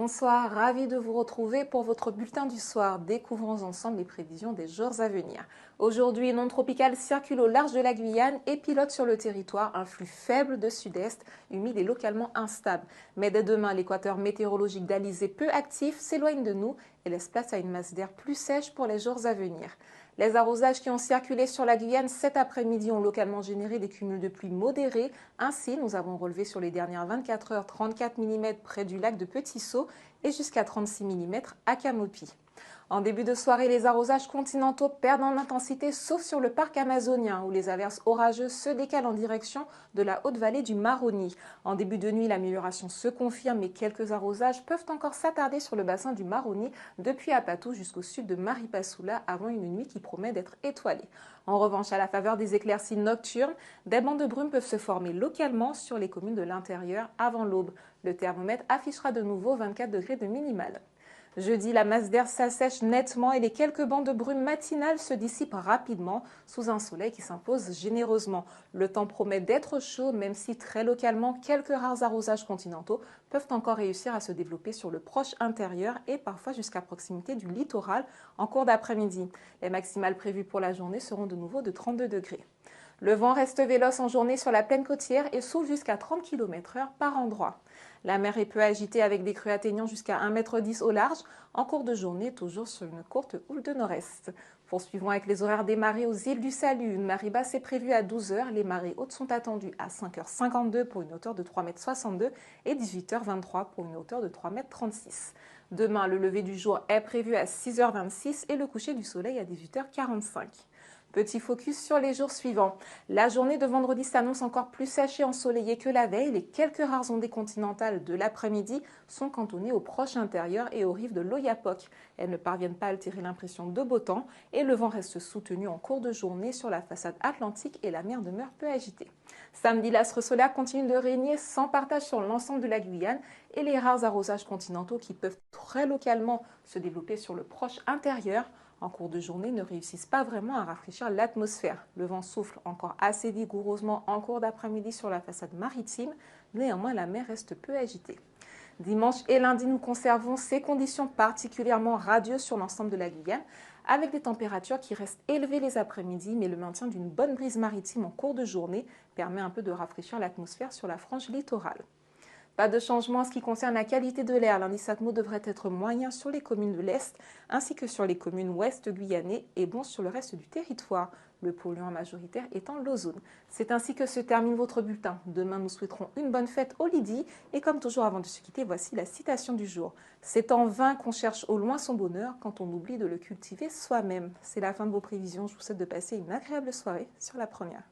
Bonsoir, ravi de vous retrouver pour votre bulletin du soir. Découvrons ensemble les prévisions des jours à venir. Aujourd'hui, une onde tropicale circule au large de la Guyane et pilote sur le territoire un flux faible de sud-est, humide et localement instable. Mais dès demain, l'équateur météorologique d'Alizé peu actif s'éloigne de nous et laisse place à une masse d'air plus sèche pour les jours à venir. Les arrosages qui ont circulé sur la Guyane cet après-midi ont localement généré des cumuls de pluie modérés. Ainsi, nous avons relevé sur les dernières 24 heures 34 mm près du lac de Petit-Saut et jusqu'à 36 mm à Camopi. En début de soirée, les arrosages continentaux perdent en intensité, sauf sur le parc amazonien, où les averses orageuses se décalent en direction de la haute vallée du Maroni. En début de nuit, l'amélioration se confirme, mais quelques arrosages peuvent encore s'attarder sur le bassin du Maroni, depuis Apatou jusqu'au sud de Maripasoula, avant une nuit qui promet d'être étoilée. En revanche, à la faveur des éclaircies nocturnes, des bancs de brume peuvent se former localement sur les communes de l'intérieur avant l'aube. Le thermomètre affichera de nouveau 24 degrés de minimal. Jeudi, la masse d'air s'assèche nettement et les quelques bancs de brume matinales se dissipent rapidement sous un soleil qui s'impose généreusement. Le temps promet d'être chaud, même si très localement, quelques rares arrosages continentaux peuvent encore réussir à se développer sur le proche intérieur et parfois jusqu'à proximité du littoral en cours d'après-midi. Les maximales prévues pour la journée seront de nouveau de 32 degrés. Le vent reste véloce en journée sur la plaine côtière et souffle jusqu'à 30 km/h par endroit. La mer est peu agitée avec des crues atteignant jusqu'à 1,10 m au large. En cours de journée, toujours sur une courte houle de nord-est. Poursuivons avec les horaires des marées aux îles du Salut. Une marée basse est prévue à 12 h. Les marées hautes sont attendues à 5h52 pour une hauteur de 3,62 m et 18h23 pour une hauteur de 3,36 m. Demain, le lever du jour est prévu à 6h26 et le coucher du soleil à 18h45. Petit focus sur les jours suivants. La journée de vendredi s'annonce encore plus sèche et ensoleillée que la veille. Les quelques rares ondées continentales de l'après-midi sont cantonnées au proche intérieur et aux rives de l'Oyapock. Elles ne parviennent pas à altérer l'impression de beau temps et le vent reste soutenu en cours de journée sur la façade atlantique et la mer demeure peu agitée. Samedi, l'astre solaire continue de régner sans partage sur l'ensemble de la Guyane et les rares arrosages continentaux qui peuvent très localement se développer sur le proche intérieur en cours de journée ne réussissent pas vraiment à rafraîchir l'atmosphère. Le vent souffle encore assez vigoureusement en cours d'après-midi sur la façade maritime, néanmoins la mer reste peu agitée. Dimanche et lundi, nous conservons ces conditions particulièrement radieuses sur l'ensemble de la Guyane, avec des températures qui restent élevées les après-midi, mais le maintien d'une bonne brise maritime en cours de journée permet un peu de rafraîchir l'atmosphère sur la frange littorale. Pas de changement en ce qui concerne la qualité de l'air. L'indice Atmo devrait être moyen sur les communes de l'Est ainsi que sur les communes ouest guyanais et bon sur le reste du territoire, le polluant majoritaire étant l'ozone. C'est ainsi que se termine votre bulletin. Demain, nous souhaiterons une bonne fête au Lydie et comme toujours avant de se quitter, voici la citation du jour. C'est en vain qu'on cherche au loin son bonheur quand on oublie de le cultiver soi-même. C'est la fin de vos prévisions. Je vous souhaite de passer une agréable soirée sur la première.